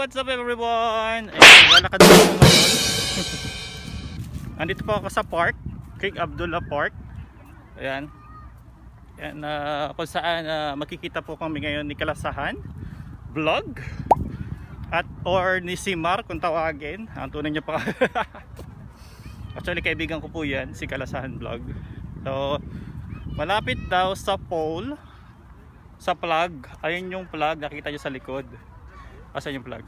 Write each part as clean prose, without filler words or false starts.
What's up everyone? Ayun, lalakad po ako ngayon. Andito po ako sa park, King Abdullah Park. Ayan. Yan, kung saan makikita po kami ngayon ni Kalasahan Vlog at or ni Simar kung tawagin. Ang tunay niya pa. Actually kaibigan ko po yan, si Kalasahan Vlog. So malapit daw sa pole, sa plug. Ayun yung plug, nakita nyo sa likod. Asan yung plug?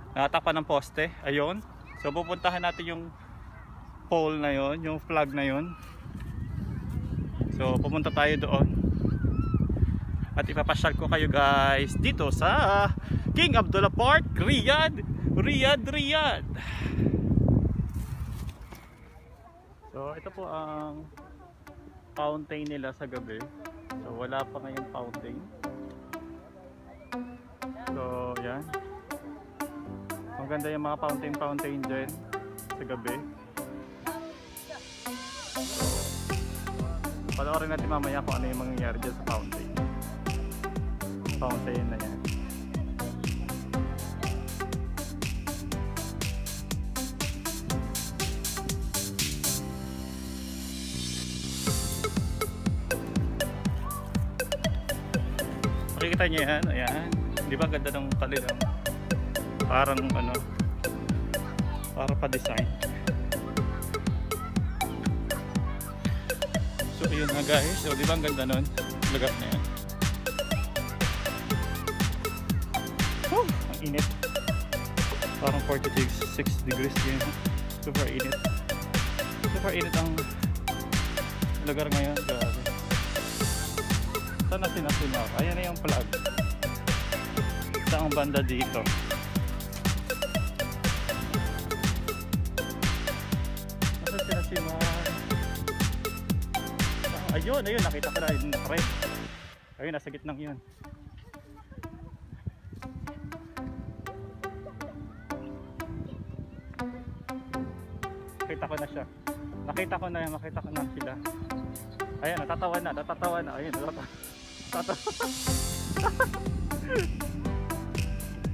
Nakatakpan ng poste. Ayun. So pupuntahan natin yung pole na yon, yung plug na yon. So pupunta tayo doon. At ipapasyal ko kayo guys dito sa King Abdullah Park, Riyadh. Riyadh. So ito po ang fountain nila sa gabi. So wala pa ngayong fountain. So yan. Maganda yung mga fountain dyan sa gabi. Panoorin natin mamaya kung ano yung mangyayari dyan sa fountain na yan. Makikita nyo yan, ayan. Di ba ganda ng kanilang parang ano, para pa-design. So ayun na guys, so di ba ang ganda nun lugar na yan. Ang init, parang 46 degrees din. Super init ang lugar ngayon. Grabe. Sana sinasimaw. Ayan na yung plug sa ang banda dito. Nasa sinasimaw. Ayun, nakita ko na yung nakaret. Ayun, nasa gitnang yun. Nakita ko na sila. Ayan, natatawa na. Ayun, natatawa.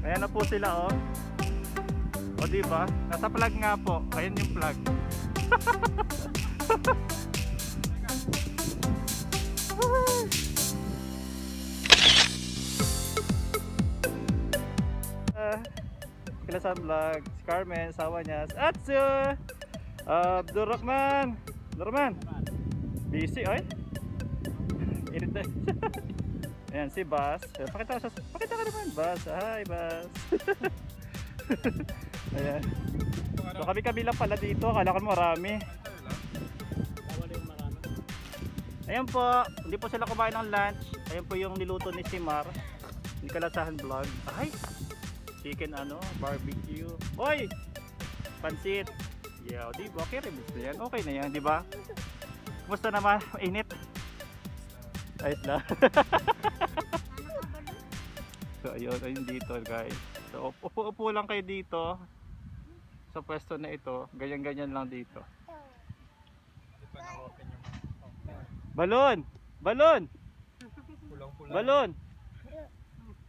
Ayan na po sila, oh. O diba? Nasa plug nga po. Ayan yung plug. Kalasahan Vlog, si Carmen, sawa niya, at si Abdurrahman. Busy, oy. Init na. Ayan, si Bas. Pakita ka naman, Bas. Hi, Bas. Ayan. So kami lang pala dito. Akala ko marami. Ayan po, hindi po sila kumain ng lunch. Ayan po yung niluto ni Simar, ni Kalasahan Vlog. Ay, chicken barbecue. Oy! Pansit. Yeah, di ba? Okay rin yan. Okay na yan, di ba? Kumusta naman? Init? Ayos lang. So ayun dito guys. So upo lang kayo dito sa pwesto na ito. Ganyan lang dito. Balon!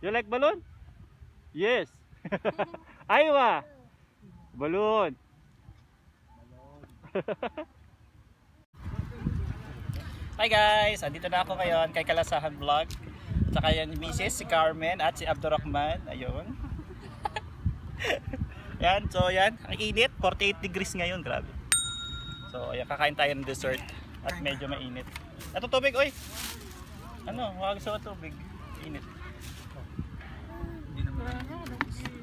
You like balon? Yes. Aywa! Balon! Hi guys! Andito na ako ngayon kay Kalasahan Vlog. Tsaka yan ni Mrs. si Carmen at si Abdurrahman. Ayun. Yan, so yan. Ang init, 48 degrees ngayon, grabe. So ayan, kakain tayo ng dessert at medyo mainit. Ito tubig, oy! Huwag sa tubig. Init.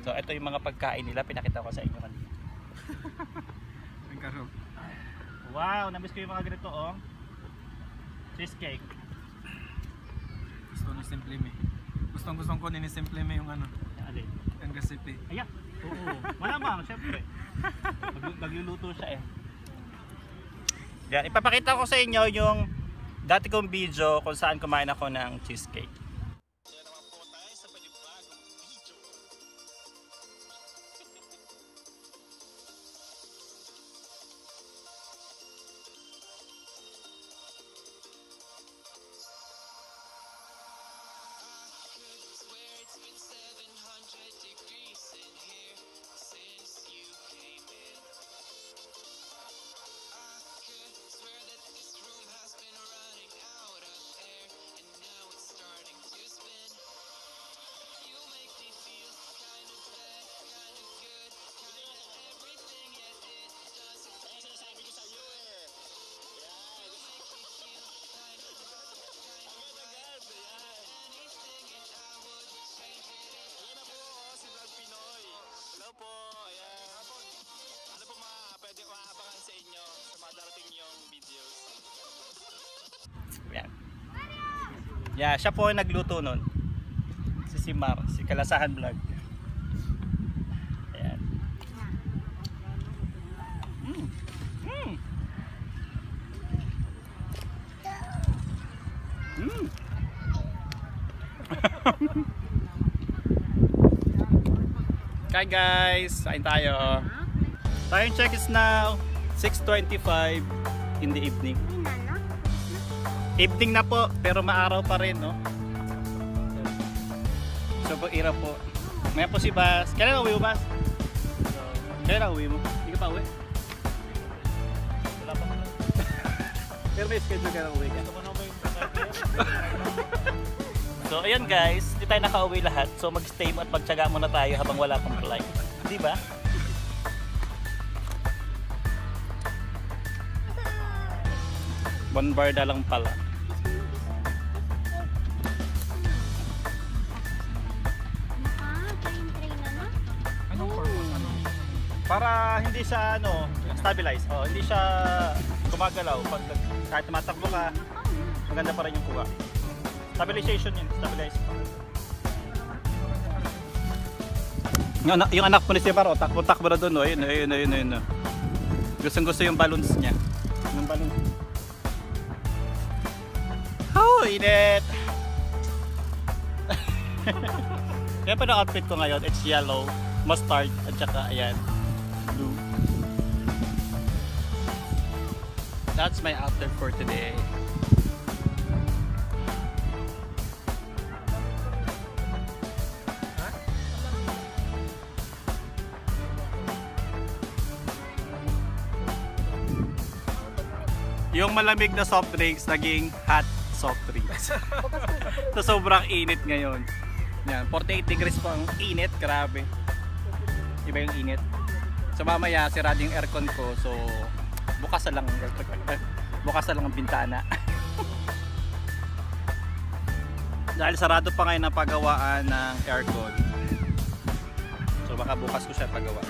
So ito yung mga pagkain nila, pinakita ko sa inyo kanina. Wow, namiss ko yung mga ganito, oh. Cheesecake. Gustong ko ninisimple mo yung alin? Yung recipe. Ayan. Oo. Malamang, syempre. Nagluluto siya eh. Yan, ipapakita ko sa inyo yung dati kong video kung saan kumain ako ng cheesecake. It's been 700 degrees. Yeah, siya po yung nagluto nun. Si Simar, si Kalasahan Vlog. Ayan. Okay guys, kain tayo. Time check is now 6:25 in the evening. Evening na po, pero maaraw pa rin, no? So, pag-ira po. Ngayon po si Bas. Kailan uwi mo, Bas? Kailan uwi mo? Hindi ka pa uwi? Wala pa. Pero may schedule ka na uwi ka. So, ayun guys. Hindi tayo nakauwi lahat. So, mag-stay at magtyaga muna tayo habang wala pang flight. Di ba? One bar na lang pala. Para hindi siya stabilize. Oh, hindi siya gumagalaw pag kahit tumatakbo ka, maganda pa rin yung kuha. Stabilization yun, stabilize. Yung anak mo ni Simar, takbo na doon, ayun. Gusto yung balloons niya. Yung balloons. Oh, init! Yan pa na outfit ko ngayon, it's yellow, mustard, at saka ayan, blue. That's my outfit for today. Yung malamig na soft drinks naging hot soft drinks. So sobrang init ngayon. Yan, 48 degrees po ang init, grabe. Iba yung init. So mamaya sirado yung aircon ko, so bukas na lang ang bintana. Dahil sarado pa ngayon ang paggawaan ng aircon. So baka bukas ko siya pagawa.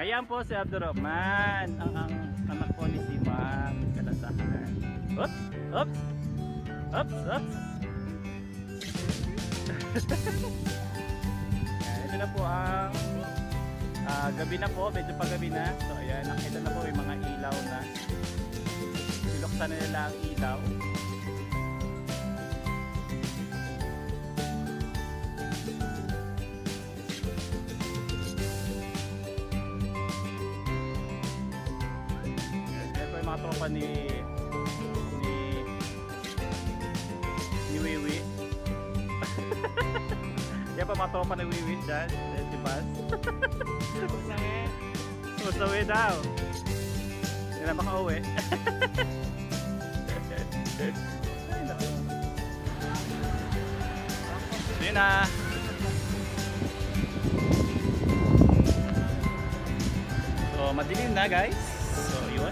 Ayan po si Abdurrahman, ang anak po ni Simar, Kalasahan. Oops! Oops! Oops! Oops! Ito na po ang gabi na po, medyo paggabi na. So ayan, nakita na po yung mga ilaw na. Biluksan na nila ang ilaw. Mga tropa ni Wiwi. Yan pa mga tropa ni Wiwi dyan. Si Bas. Usawi daw. Hindi na makauwi. Yun na. So madilim na guys. So yun.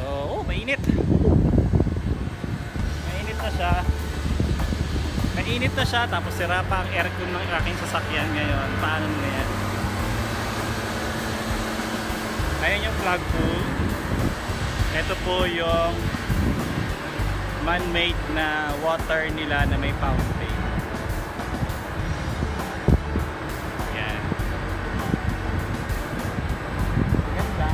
Oh, mainit. Mainit na siya. Mainit na siya tapos sira pa ang aircon ng aking sasakyan ngayon. Paano na yan? Ayan yung flag pole. Ito po yung man-made na water nila na may fountain. Yan. Ganda.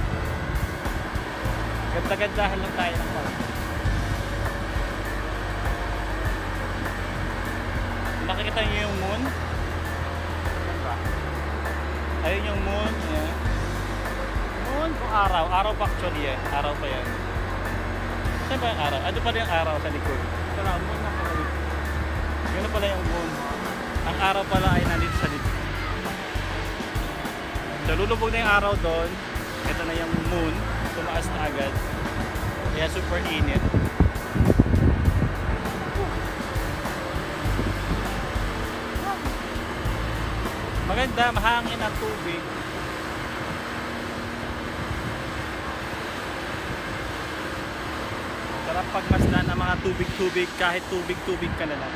Ganda-gandahan lang tayo ng park. Nakikita niyo yung moon? Ayun yung moon. Yan. Moon o araw? Araw pa actually yan. Araw pa yan. Saan ba yung araw? Ano pala yung araw sa likod? Ito na, moon na pala. Yun na pala yung moon. Ang araw pala ay nandito sa likod. So lulubog na yung araw doon. Ito na yung moon. Tumaas na agad. Kaya super init. Maganda, mahangin ang tubig. Sarap pagmasdan ng mga tubig-tubig kahit tubig-tubig ka na lang.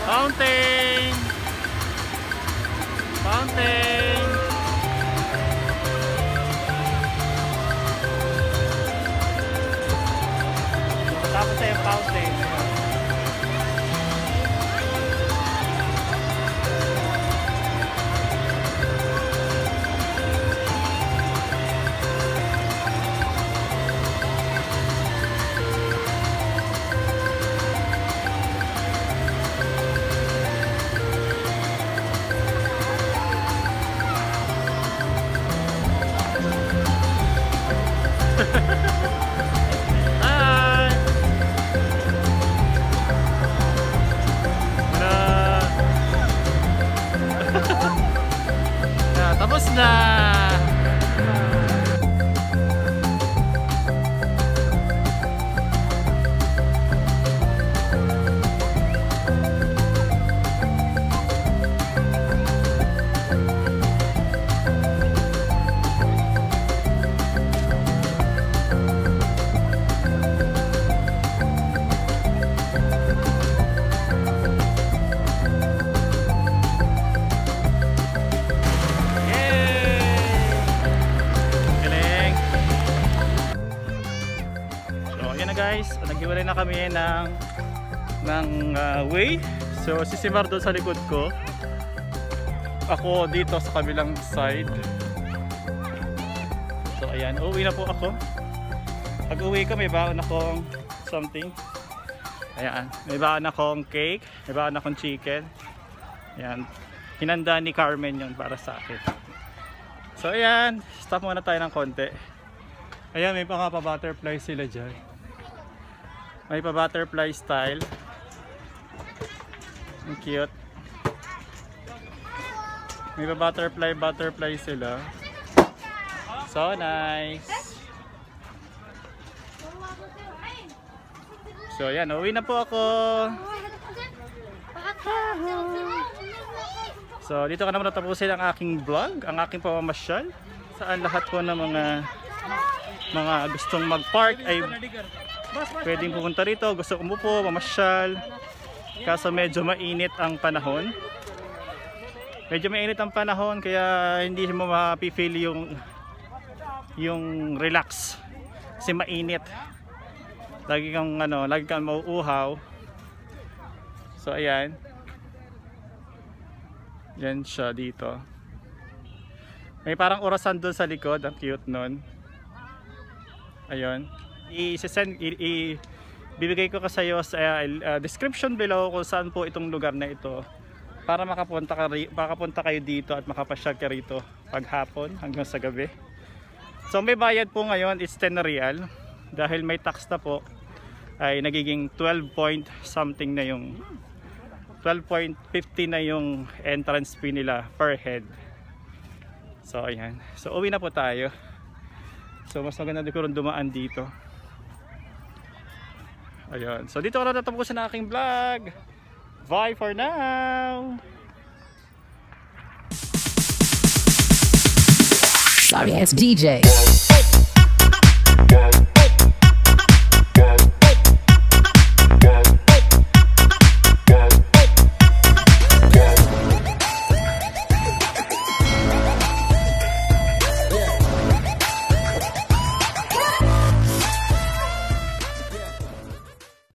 Fountain! Fountain! Tapos na yung fountain. Hi! Tapos na! Guys, naghiwalay na kami ng way. So si Simar doon sa likod ko, ako dito sa kabilang side. So ayan, uwi na po ako. Pag uwi ko may baon akong something. Ayan, may baon akong cake, may baon akong chicken. Ayan, hinanda ni Carmen yun para sa akin. So ayan, stop muna tayo ng konti. Ayan, may mga pa-butterfly sila dyan. May pa-butterfly style. Ang cute. May pa-butterfly sila. So nice. So yan, uwi na po ako. So dito ka naman natapusin ang aking vlog, ang aking pamamasyal. Saan lahat po ng mga gustong mag-park ay pwedeng pumunta rito, gusto umupo, mamasyal. Kaso medyo mainit ang panahon. Medyo mainit ang panahon kaya hindi mo mapifeel yung relax. Kasi mainit. Lagi kang mauuhaw. So ayan. Yan siya dito. May parang orasan doon sa likod, ang cute nun. Ayun. Bibigay ko kasayo sa description below kung saan po itong lugar na ito para makapunta kayo dito at makapasyal ka rito paghapon hanggang sa gabi. So may bayad po ngayon, it's 10 real. Dahil may tax na po ay nagiging 12 point something na yung 12.50 na yung entrance fee nila per head. So ayan. So uwi na po tayo. So mas maganda din ko rin dumaan dito. Ayun. So dito ko na tatapusin ang aking vlog. Bye for now. Sorry, it's DJ.